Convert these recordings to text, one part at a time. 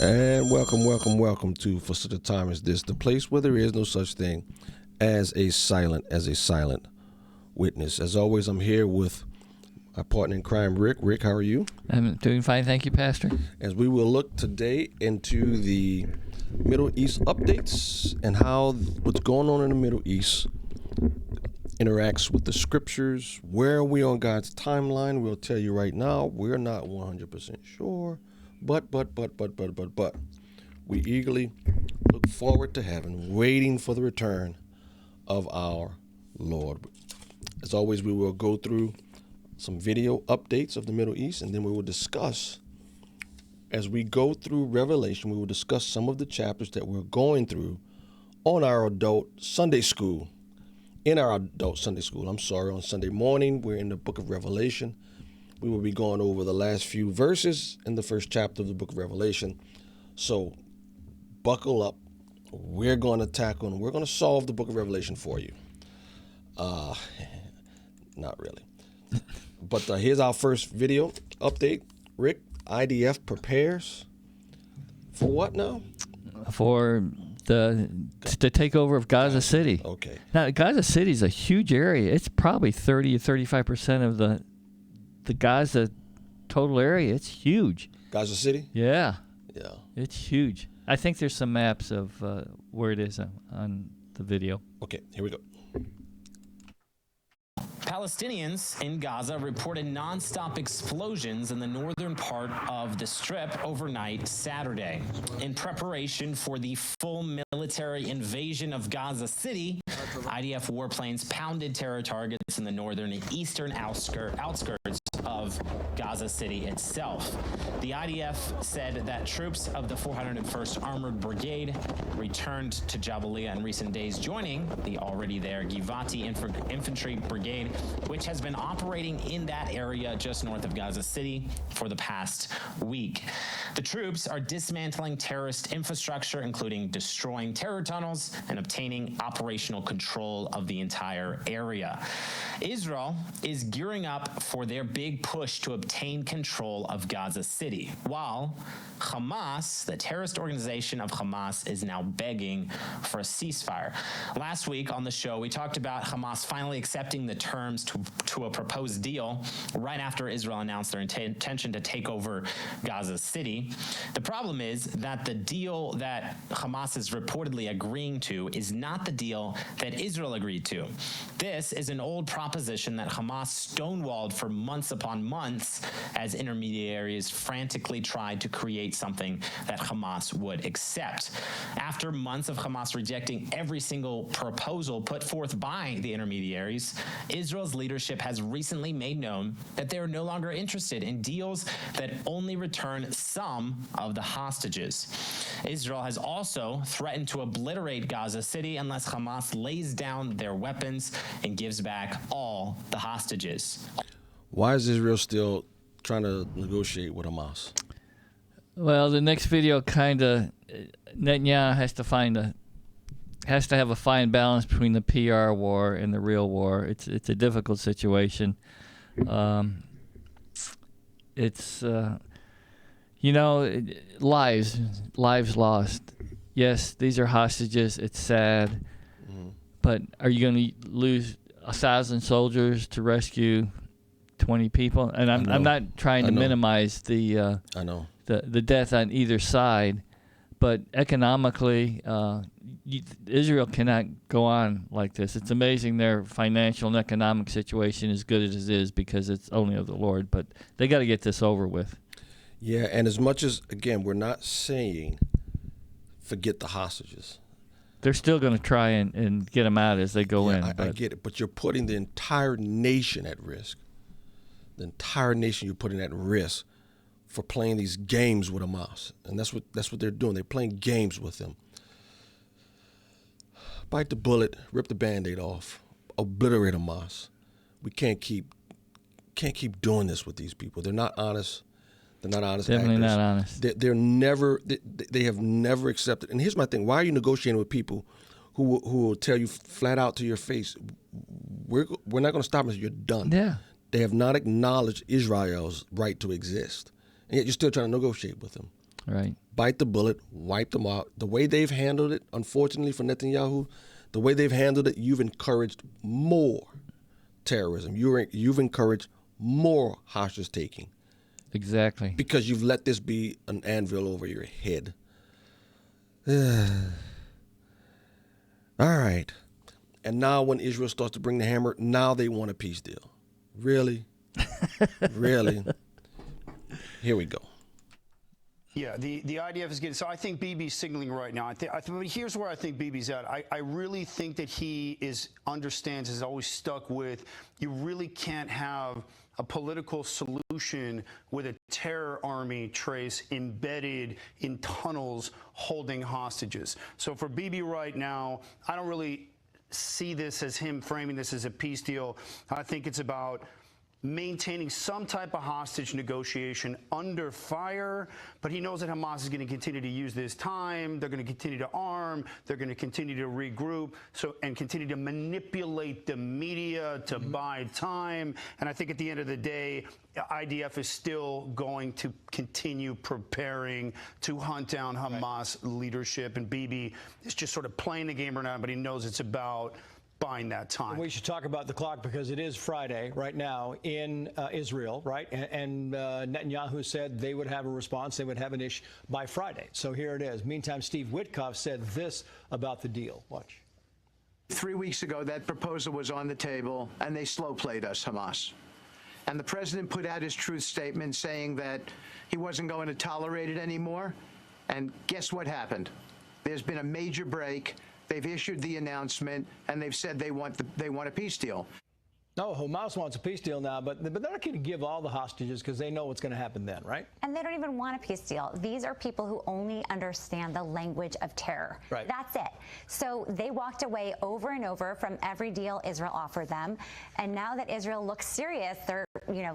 And welcome to For Such a Time as This, the place where there is no such thing as a silent witness. As always, I'm here with my partner in crime, Rick. Rick, how are you? I'm doing fine, thank you, Pastor. As we will look today into the Middle East updates and how what's going on in the Middle East interacts with the scriptures. Where are we on God's timeline? We'll tell you right now, we're not 100% sure. But we eagerly look forward to heaven, waiting for the return of our Lord. As always, we will go through some video updates of the Middle East, and then we will discuss, as we go through Revelation, we will discuss some of the chapters that we're going through on our adult Sunday school. On Sunday morning, we're in the book of Revelation. We will be going over the last few verses in the first chapter of the book of Revelation. So buckle up. We're going to solve the book of Revelation for you. Not really. But here's our first video update. Rick, IDF prepares for what now? For the takeover of Gaza City. Okay. Now, Gaza City is a huge area. It's probably 30 to 35% of the Gaza total area. It's huge. Gaza City? Yeah. Yeah. It's huge. I think there's some maps of where it is on the video. Okay, here we go. Palestinians in Gaza reported nonstop explosions in the northern part of the Strip overnight Saturday. In preparation for the full military invasion of Gaza City, IDF warplanes pounded terror targets in the northern and eastern outskirts of Gaza City itself. The IDF said that troops of the 401st Armored Brigade returned to Jabalia in recent days, joining the already there Givati Infantry Brigade, which has been operating in that area just north of Gaza City for the past week. The troops are dismantling terrorist infrastructure, including destroying terror tunnels and obtaining operational control of the entire area. Israel is gearing up for their big push to obtain control of Gaza City, while Hamas, the terrorist organization of Hamas, is now begging for a ceasefire. Last week on the show, we talked about Hamas finally accepting the terms to a proposed deal right after Israel announced their intention to take over Gaza City. The problem is that the deal that Hamas is reportedly agreeing to is not the deal that Israel agreed to. This is an old proposition that Hamas stonewalled for months upon months as intermediaries frantically tried to create something that Hamas would accept. After months of Hamas rejecting every single proposal put forth by the intermediaries, Israel's leadership has recently made known that they are no longer interested in deals that only return some of the hostages. Israel has also threatened to obliterate Gaza City unless Hamas lays down their weapons and gives back all the hostages. Why is Israel still trying to negotiate with Hamas? Well, the next video Netanyahu has to have a fine balance between the PR war and the real war. It's a difficult situation. Lives lost. Yes, these are hostages. It's sad, but are you going to lose 1,000 soldiers to rescue 20 people? And I'm not trying to minimize the death on either side, but economically, Israel cannot go on like this. It's amazing their financial and economic situation is good as it is because it's only of the Lord, but they got to get this over with. Yeah, and as much as, again, we're not saying forget the hostages. They're still going to try and get them out as they go in. I get it, but you're putting the entire nation at risk. The entire nation you're putting at risk for playing these games with Hamas, and that's what they're doing. They're playing games with them. Bite the bullet, rip the Band-Aid off, obliterate Hamas. We can't keep doing this with these people. They're not honest. They're not honest Definitely actors. not honest. They have never accepted. And here's my thing: why are you negotiating with people who will tell you flat out to your face, we're not going to stop until you're done? Yeah. They have not acknowledged Israel's right to exist. and yet you're still trying to negotiate with them. Right. Bite the bullet, wipe them out. The way they've handled it, unfortunately for Netanyahu, the way they've handled it, you've encouraged more terrorism. You've encouraged more hostage taking. Exactly. Because you've let this be an anvil over your head. All right. And now when Israel starts to bring the hammer, now they want a peace deal. Really? Really? Here we go. Yeah, the IDF is getting. So I think Bibi's signaling right now. But here's where I think Bibi's at. I really think that he understands, is always stuck with, you really can't have a political solution with a terror army, Trace, embedded in tunnels holding hostages. So for Bibi right now, I don't really see this as him framing this as a peace deal. I think it's about maintaining some type of hostage negotiation under fire, but he knows that Hamas is going to continue to use this time. They're going to continue to arm. They're going to continue to regroup, and continue to manipulate the media to buy time. And I think at the end of the day, IDF is still going to continue preparing to hunt down Hamas leadership. And Bibi is just sort of playing the game right now, but he knows it's about buying that time. We should talk about the clock because it is Friday right now in Israel, right? And Netanyahu said they would have a response, they would have an issue by Friday. So here it is. Meantime, Steve Witkoff said this about the deal. Watch. 3 weeks ago, that proposal was on the table, and they slow-played us, Hamas. And the president put out his truth statement saying that he wasn't going to tolerate it anymore. And guess what happened? There's been a major break. They've issued the announcement, and they've said they want a peace deal. No, Hamas wants a peace deal now, but they're not going to give all the hostages because they know what's going to happen then, right? And they don't even want a peace deal. These are people who only understand the language of terror. Right. That's it. So they walked away over and over from every deal Israel offered them. And now that Israel looks serious, they're,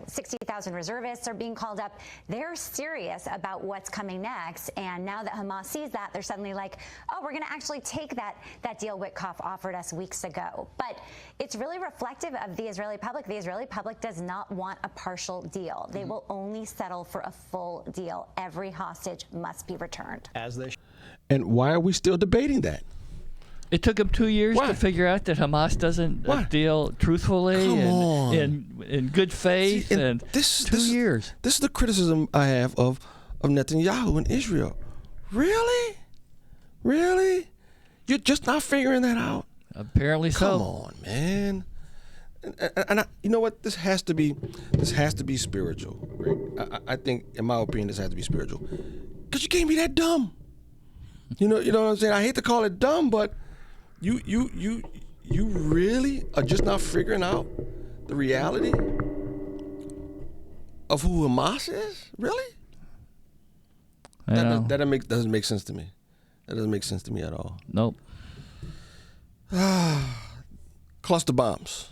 60,000 reservists are being called up. They're serious about what's coming next. And now that Hamas sees that, they're suddenly like, oh, we're going to actually take that deal Witkoff offered us weeks ago. But it's really reflective of the Israeli public. The Israeli public does not want a partial deal. They will only settle for a full deal. Every hostage must be returned. As they And why are we still debating that? It took them 2 years Why? to figure out that Hamas doesn't deal truthfully Come on. and in good faith. See, and two years. This is the criticism I have of Netanyahu and Israel. Really? Really? You're just not figuring that out? Apparently so. Come on, man. And you know what? This has to be spiritual. Right? I think, in my opinion, this has to be spiritual. Because you can't be that dumb. You know what I'm saying? I hate to call it dumb, but you really are just not figuring out the reality of who Hamas is? Really? That doesn't make sense to me. That doesn't make sense to me at all. Nope. Cluster bombs.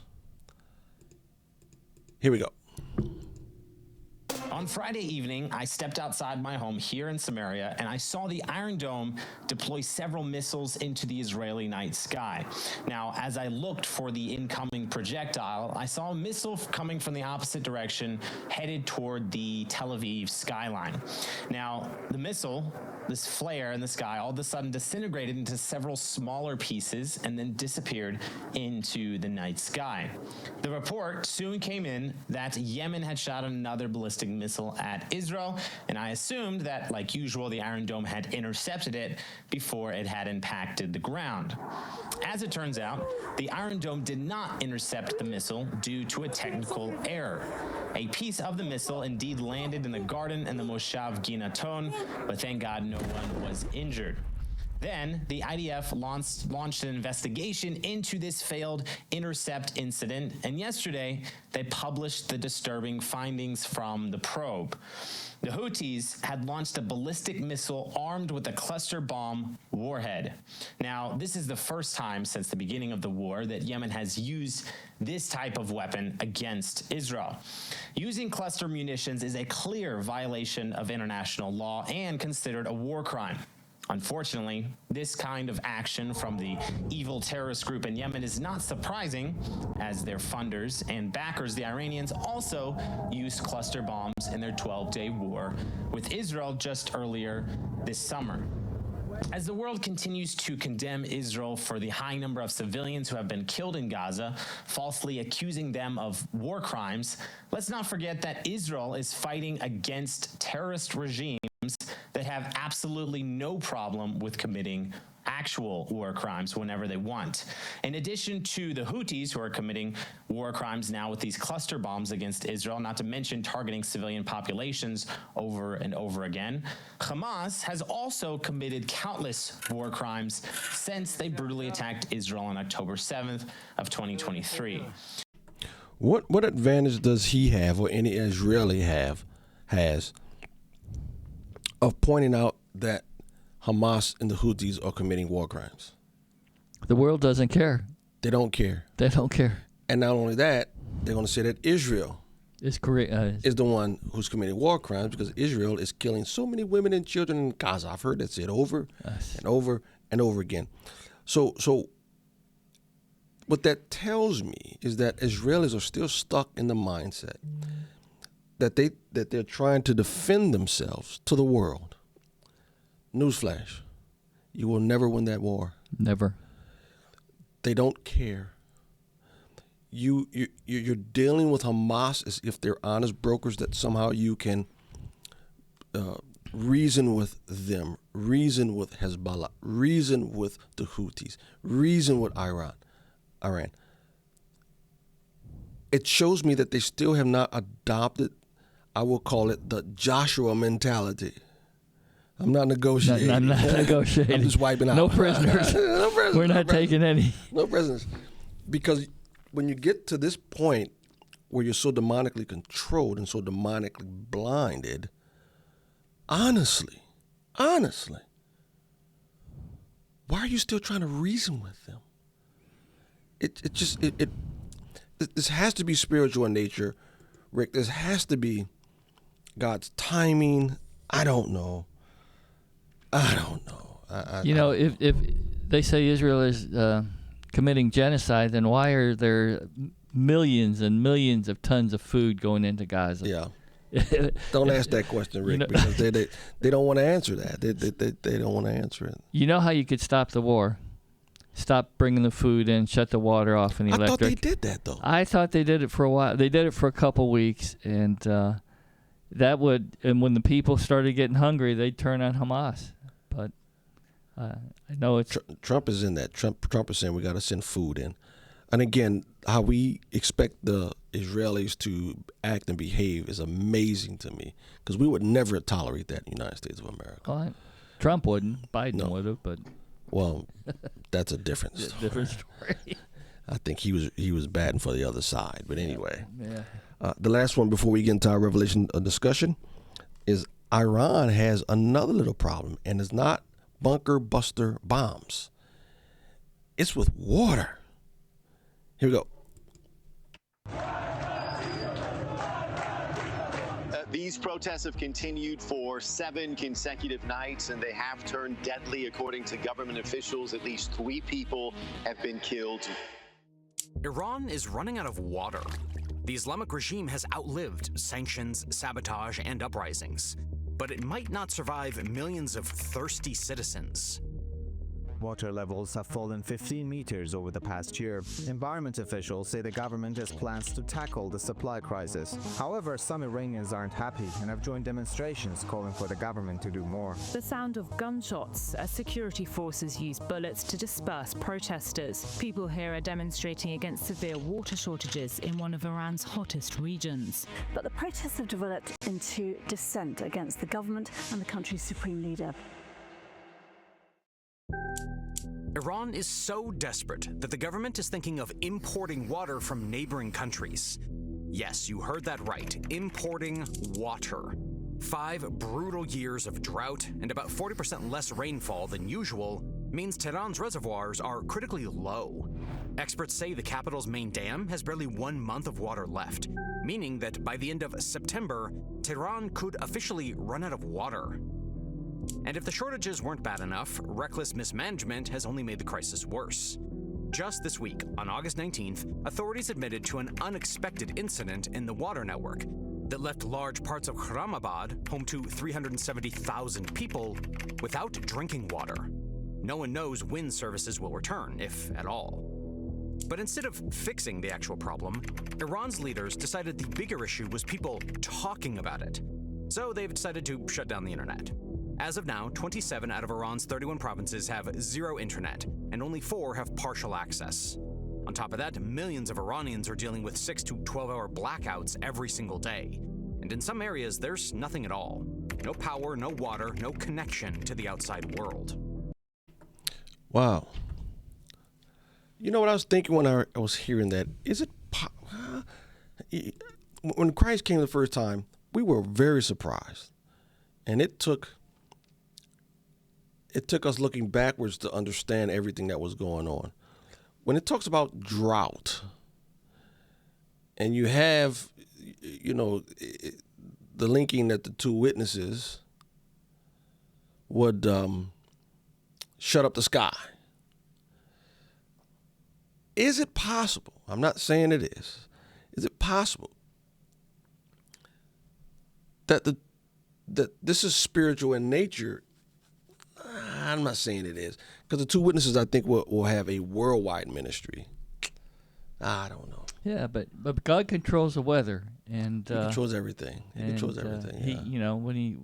Here we go. On Friday evening, I stepped outside my home here in Samaria, and I saw the Iron Dome deploy several missiles into the Israeli night sky. Now, as I looked for the incoming projectile, I saw a missile coming from the opposite direction, headed toward the Tel Aviv skyline. Now, the missile, this flare in the sky, all of a sudden disintegrated into several smaller pieces and then disappeared into the night sky. The report soon came in that Yemen had shot another ballistic missile at Israel, and I assumed that, like usual, the Iron Dome had intercepted it before it had impacted the ground. As it turns out, the Iron Dome did not intercept the missile due to a technical error. A piece of the missile indeed landed in the garden in the Moshav Ginaton, but thank God no one was injured. Then, the IDF launched an investigation into this failed intercept incident, and yesterday, they published the disturbing findings from the probe. The Houthis had launched a ballistic missile armed with a cluster bomb warhead. Now, this is the first time since the beginning of the war that Yemen has used this type of weapon against Israel. Using cluster munitions is a clear violation of international law and considered a war crime. Unfortunately, this kind of action from the evil terrorist group in Yemen is not surprising, as their funders and backers, the Iranians, also used cluster bombs in their 12-day war with Israel just earlier this summer. As the world continues to condemn Israel for the high number of civilians who have been killed in Gaza, falsely accusing them of war crimes, let's not forget that Israel is fighting against terrorist regimes that have absolutely no problem with committing actual war crimes whenever they want. In addition to the Houthis, who are committing war crimes now with these cluster bombs against Israel, not to mention targeting civilian populations over and over again, Hamas has also committed countless war crimes since they brutally attacked Israel on October 7th of 2023. What advantage does he have, or any Israeli has of pointing out that Hamas and the Houthis are committing war crimes? The world doesn't care. They don't care. They don't care. And not only that, they're going to say that Israel It's correct. is the one who's committing war crimes because Israel is killing so many women and children in Gaza. I've heard that said over and over and over again. So what that tells me is that Israelis are still stuck in the mindset that they're trying to defend themselves to the world. Newsflash, you will never win that war. Never. They don't care. You're dealing with Hamas as if they're honest brokers that somehow you can reason with them, reason with Hezbollah, reason with the Houthis, reason with Iran. It shows me that they still have not adopted, I will call it, the Joshua mentality. I'm not negotiating. I'm not negotiating. I'm just wiping out. No prisoners. No prisoners. We're not taking any. No prisoners. Because when you get to this point where you're so demonically controlled and so demonically blinded, honestly, why are you still trying to reason with them? This has to be spiritual in nature, Rick. This has to be God's timing. I don't know. If they say Israel is committing genocide, then why are there millions and millions of tons of food going into Gaza? Yeah. Don't ask that question, Rick, because they don't want to answer that. They don't want to answer it. You know how you could stop the war? Stop bringing the food in, shut the water off and the electric. I thought they did that, though. I thought they did it for a while. They did it for a couple weeks, and and when the people started getting hungry, they'd turn on Hamas. But I know it's Trump is in that. Trump is saying we got to send food in, and again, how we expect the Israelis to act and behave is amazing to me because we would never tolerate that in the United States of America. Well, Trump wouldn't. Biden would have, but well, that's a different story. Different story. I think he was batting for the other side, but anyway. Yeah. The last one before we get into our Revelation discussion is Iran has another little problem, and it's not bunker buster bombs. It's with water. Here we go. These protests have continued for 7 consecutive nights, and they have turned deadly. According to government officials, at least 3 people have been killed. Iran is running out of water. The Islamic regime has outlived sanctions, sabotage, and uprisings, but it might not survive millions of thirsty citizens. Water levels have fallen 15 meters over the past year. Environment officials say the government has plans to tackle the supply crisis. However, some Iranians aren't happy and have joined demonstrations calling for the government to do more. The sound of gunshots as security forces use bullets to disperse protesters. People here are demonstrating against severe water shortages in one of Iran's hottest regions. But the protests have developed into dissent against the government and the country's supreme leader. Iran is so desperate that the government is thinking of importing water from neighboring countries. Yes, you heard that right, importing water. 5 brutal years of drought and about 40% less rainfall than usual means Tehran's reservoirs are critically low. Experts say the capital's main dam has barely 1 month of water left, meaning that by the end of September, Tehran could officially run out of water. And if the shortages weren't bad enough, reckless mismanagement has only made the crisis worse. Just this week, on August 19th, authorities admitted to an unexpected incident in the water network that left large parts of Khurramabad, home to 370,000 people, without drinking water. No one knows when services will return, if at all. But instead of fixing the actual problem, Iran's leaders decided the bigger issue was people talking about it. So they've decided to shut down the internet. As of now, 27 out of Iran's 31 provinces have zero internet, and only 4 have partial access. On top of that, millions of Iranians are dealing with 6 to 12-hour blackouts every single day. And in some areas, there's nothing at all. No power, no water, no connection to the outside world. Wow. You know what I was thinking when I was hearing that? When Christ came the first time, we were very surprised. And it took us looking backwards to understand everything that was going on. When it talks about drought, and you have, the linking that the 2 witnesses would shut up the sky. Is it possible? I'm not saying it is. Is it possible that this is spiritual in nature? I'm not saying it is, because the 2 witnesses, I think, will have a worldwide ministry. I don't know. Yeah, but God controls the weather, and He controls everything. He controls everything. He, yeah. when he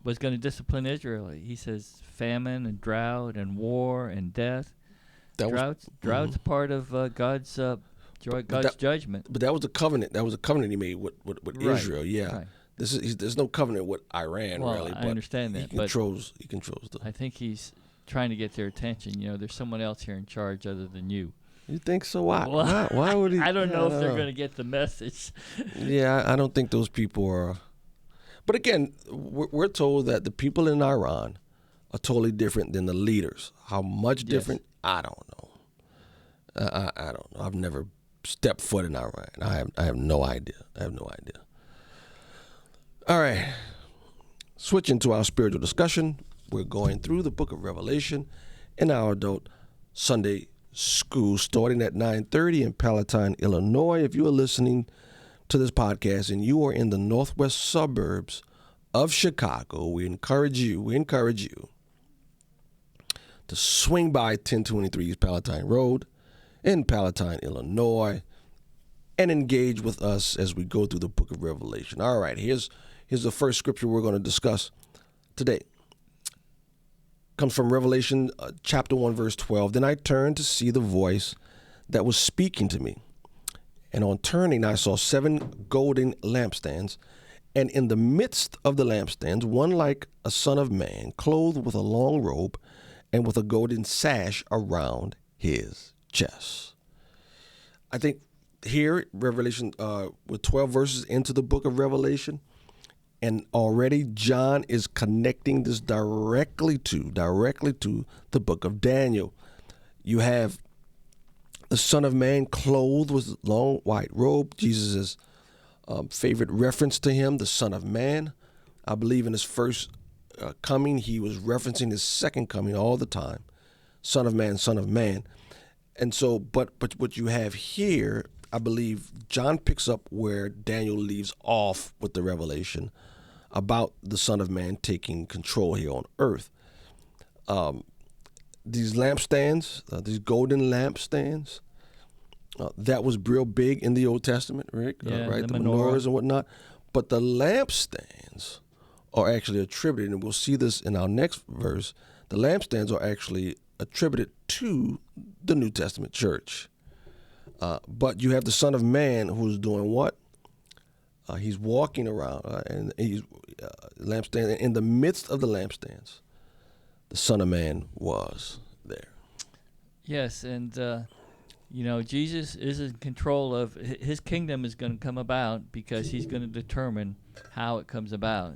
was going to discipline Israel, he says famine and drought and war and death. Drought's part of God's judgment. But that was a covenant. That was a covenant he made with Right, Israel. Yeah. right. There's no covenant with Iran, really. I but understand that. He controls the. I think he's trying to get their attention. There's someone else here in charge other than you. You think so? Why? Well, Why would he? I don't know if they're going to get the message. Yeah, I don't think those people are. But again, we're told that the people in Iran are totally different than the leaders. How much different? I don't know. I don't know. I've never stepped foot in Iran. I have no idea. All right. Switching to our spiritual discussion, we're going through the book of Revelation in our adult Sunday school, starting at 9:30 in Palatine, Illinois. If you are listening to this podcast and you are in the northwest suburbs of Chicago, we encourage you to swing by 1023 East Palatine Road in Palatine, Illinois, and engage with us as we go through the book of Revelation. All right, here's the first scripture we're going to discuss today. Comes from Revelation chapter 1, verse 12. Then I turned to see the voice that was speaking to me. And on turning, I saw 7 golden lampstands, and in the midst of the lampstands, one like a son of man, clothed with a long robe and with a golden sash around his chest. I think here, Revelation, we're 12 verses into the book of Revelation, and already John is connecting this directly to the book of Daniel. You have the Son of Man clothed with a long white robe. Jesus' favorite reference to him, the Son of Man. I believe in his first coming, he was referencing his second coming all the time. Son of Man, Son of Man. And so, but what you have here, I believe John picks up where Daniel leaves off with the revelation about the Son of Man taking control here on earth. These lampstands, these golden lampstands, that was real big in the Old Testament, Rick, right? The menorahs and whatnot. But the lampstands are actually attributed, and we'll see this in our next verse, the lampstands are actually attributed to the New Testament church. But you have the Son of Man who's doing what? He's walking around, and he's lampstand. In the midst of the lampstands, the Son of Man was there. Yes, and Jesus is in control of his kingdom. Is going to come about because he's going to determine how it comes about.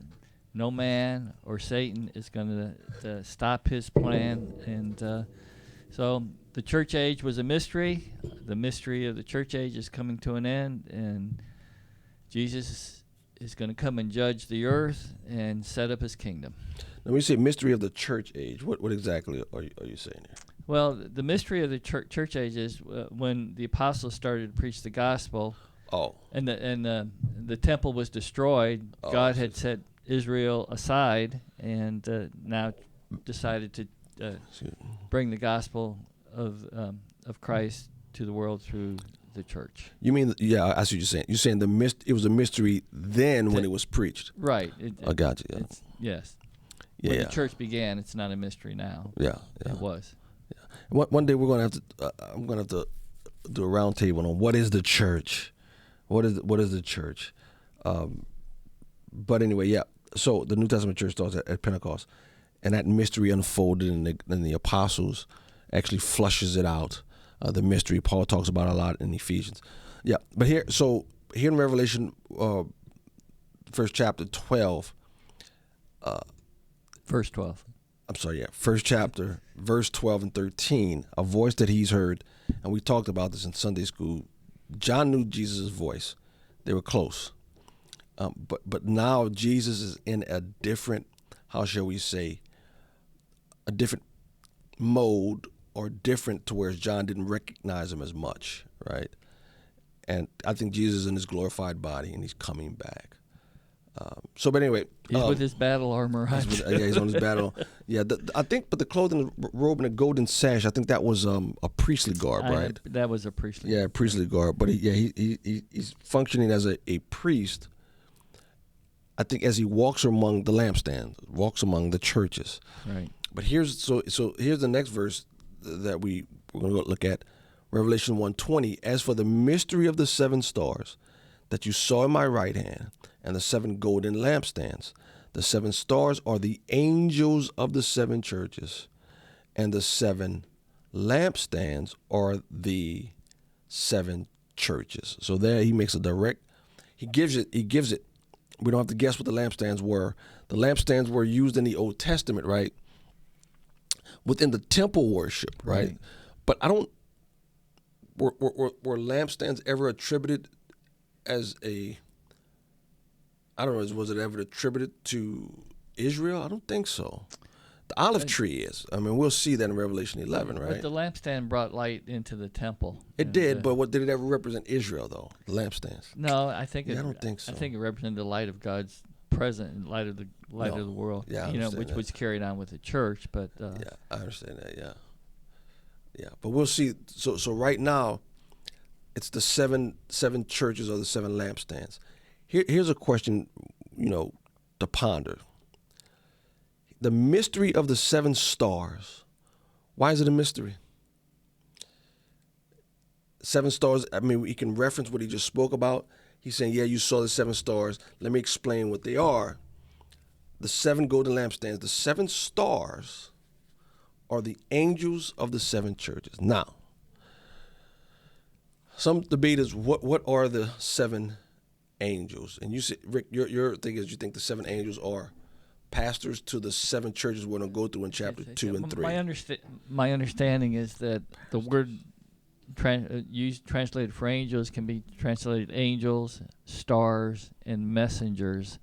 No man or Satan is going to stop his plan, and so the church age was a mystery. The mystery of the church age is coming to an end, and Jesus is going to come and judge the earth and set up his kingdom. Now, when you say mystery of the church age, what exactly are you saying here? Well, the mystery of the church age is when the apostles started to preach the gospel. Oh. And the temple was destroyed. Oh, God had set Israel aside and now decided to bring the gospel of Christ to the world through the church. You mean, yeah, I see what you're saying. You're saying it was a mystery then when it was preached. Right. I got you. Yeah. Yes. Yeah. When the church began, it's not a mystery now. Yeah. It was. Yeah. One day we're going to have to, I'm going to have to do a round table on what is the church. What is the church? But anyway, yeah. So the New Testament church starts at Pentecost, and that mystery unfolded, and the apostles actually flushes it out. The mystery Paul talks about a lot in Ephesians. Yeah, but here in Revelation, first chapter 12. Verse 12. I'm sorry, yeah. First chapter, verse 12 and 13, a voice that he's heard, and we talked about this in Sunday school. John knew Jesus' voice. They were close. But now Jesus is in a different, how shall we say, a different mode, or different to where John didn't recognize him as much, right? And I think Jesus is in his glorified body, and he's coming back. But anyway. He's with his battle armor on. He's on his battle. Yeah, I think, but the clothing, the robe, and the golden sash, I think that was a priestly garb, right? That was a priestly. Yeah, priestly garb. But he's functioning as a priest. I think as he walks among the lampstands, walks among the churches. Right. But here's the next verse that we're going to look at, Revelation 1:20. As for the mystery of the 7 stars that you saw in my right hand, and the 7 golden lampstands, the 7 stars are the angels of the 7 churches, and the 7 lampstands are the 7 churches. So there he makes a direct. He gives it. We don't have to guess what the lampstands were. The lampstands were used in the Old Testament, right? Within the temple worship, right? But I don't. Were lampstands ever attributed as a? I don't know. Was it ever attributed to Israel? I don't think so. The olive tree is. I mean, we'll see that in Revelation 11, right? But the lampstand brought light into the temple. It did, but what did it ever represent Israel, though? The lampstands. No, I think I don't think so. I think it represented the light of God's present, light of the world. Yeah, which was carried on with the church. But yeah, I understand that. Yeah. But we'll see. So right now, it's the seven churches or the 7 lampstands. Here's a question, to ponder. The mystery of the 7 stars. Why is it a mystery? 7 stars, I mean, we can reference what he just spoke about. He's saying, yeah, you saw the 7 stars. Let me explain what they are. The 7 golden lampstands, the 7 stars are the angels of the 7 churches. Now, some debate is what are the 7 angels? And you say, Rick, your thing is you think the 7 angels are pastors to the 7 churches we're going to go through in chapter 2 and 3. My understanding is that the word translated for angels can be translated angels, stars, and messengers.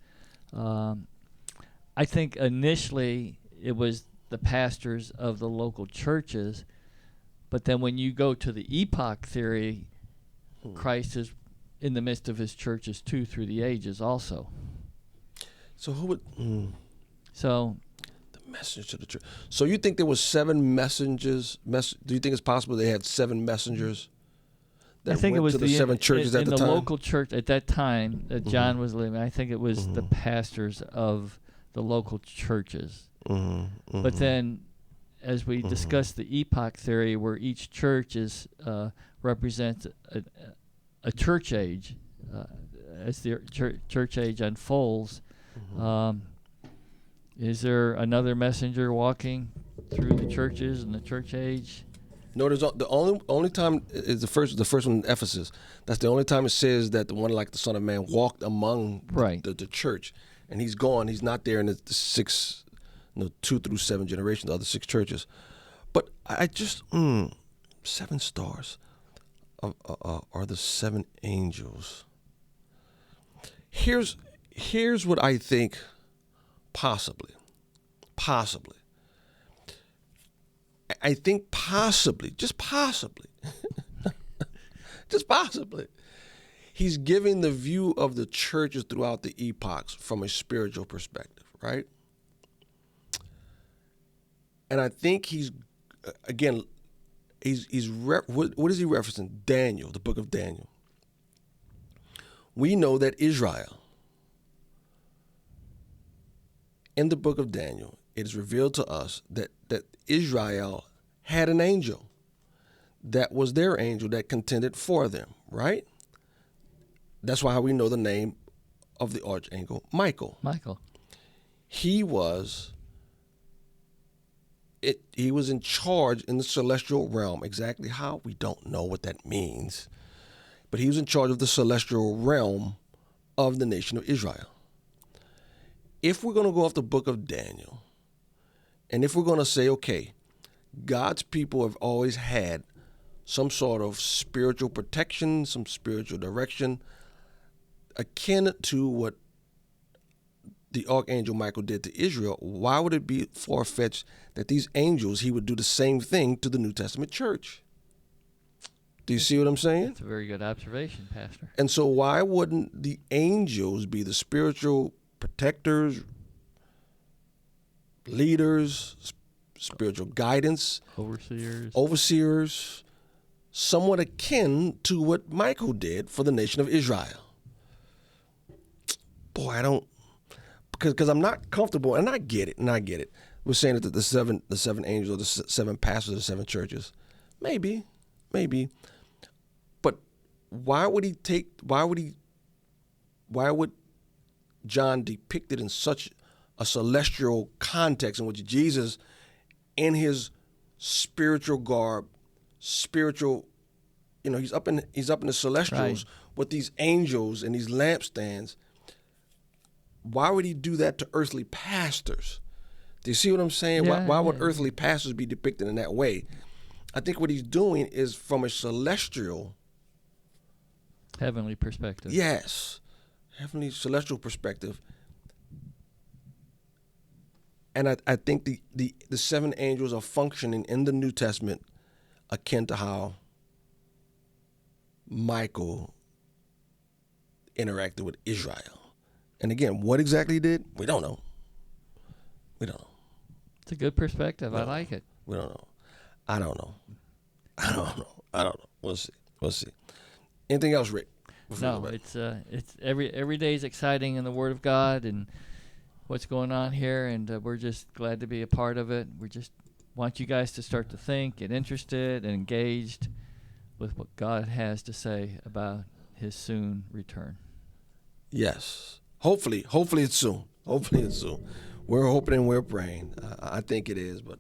I think initially it was the pastors of the local churches, but then when you go to the epoch theory, Christ is in the midst of his churches too through the ages also. So who would... So, the message to the church. So you think there was 7 messengers? Do you think it's possible they had 7 messengers? I think it was to the 7 churches at the time. In the local church at that time that John was living. I think it was the pastors of the local churches. But then, as we discussed the epoch theory, where each church is represents a church age, as the church age unfolds. Is there another messenger walking through the churches in the church age? No, there's the only time is the first one in Ephesus. That's the only time it says that the one like the Son of Man walked among the church, and he's gone. He's not there in the 6, 2 through 7 generations, the other 6 churches. But I just 7 stars are the 7 angels. Here's what I think. Possibly, Possibly. I think possibly, just possibly, just possibly, he's giving the view of the churches throughout the epochs from a spiritual perspective, right? And I think he's, again, what is he referencing? Daniel, the book of Daniel. We know that Israel, in the book of Daniel, it is revealed to us that Israel had an angel that was their angel that contended for them, right? That's why we know the name of the archangel, Michael. Michael. He was in charge in the celestial realm. Exactly how? We don't know what that means. But he was in charge of the celestial realm of the nation of Israel. If we're going to go off the book of Daniel, and if we're going to say, okay, God's people have always had some sort of spiritual protection, some spiritual direction, akin to what the archangel Michael did to Israel, why would it be far-fetched that these angels, he would do the same thing to the New Testament church? Do you see what I'm saying? That's a very good observation, Pastor. And so why wouldn't the angels be the spiritual protectors, leaders, spiritual guidance, overseers, somewhat akin to what Michael did for the nation of Israel? Boy, I don't, because I'm not comfortable, and I get it. We're saying that the seven angels, or the seven pastors of the seven churches, maybe, but why would John depict it in such a celestial context in which Jesus, in his spiritual garb, he's up in the celestials with these angels and these lampstands. Why would he do that to earthly pastors? Do you see what I'm saying? Yeah, why would earthly pastors be depicted in that way? I think what he's doing is from a celestial, heavenly perspective. Yes, heavenly celestial perspective. And I think the seven angels are functioning in the New Testament akin to how Michael interacted with Israel. And again, what exactly he did, we don't know. It's a good perspective. I like it. We don't know. I don't know. We'll see. Anything else, Rick? No, it's every day is exciting in the Word of God and what's going on here, and we're just glad to be a part of it. We just want you guys to start to think, get interested, and engaged with what God has to say about His soon return. Yes. Hopefully it's soon. We're hoping and we're praying. I think it is, but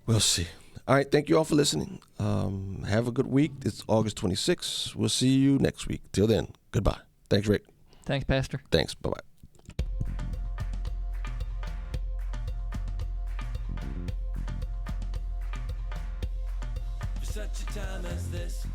we'll see. All right. Thank you all for listening. Have a good week. It's August 26th. We'll see you next week. Till then, goodbye. Thanks, Rick. Thanks, Pastor. Thanks. Bye-bye. For such a time as this,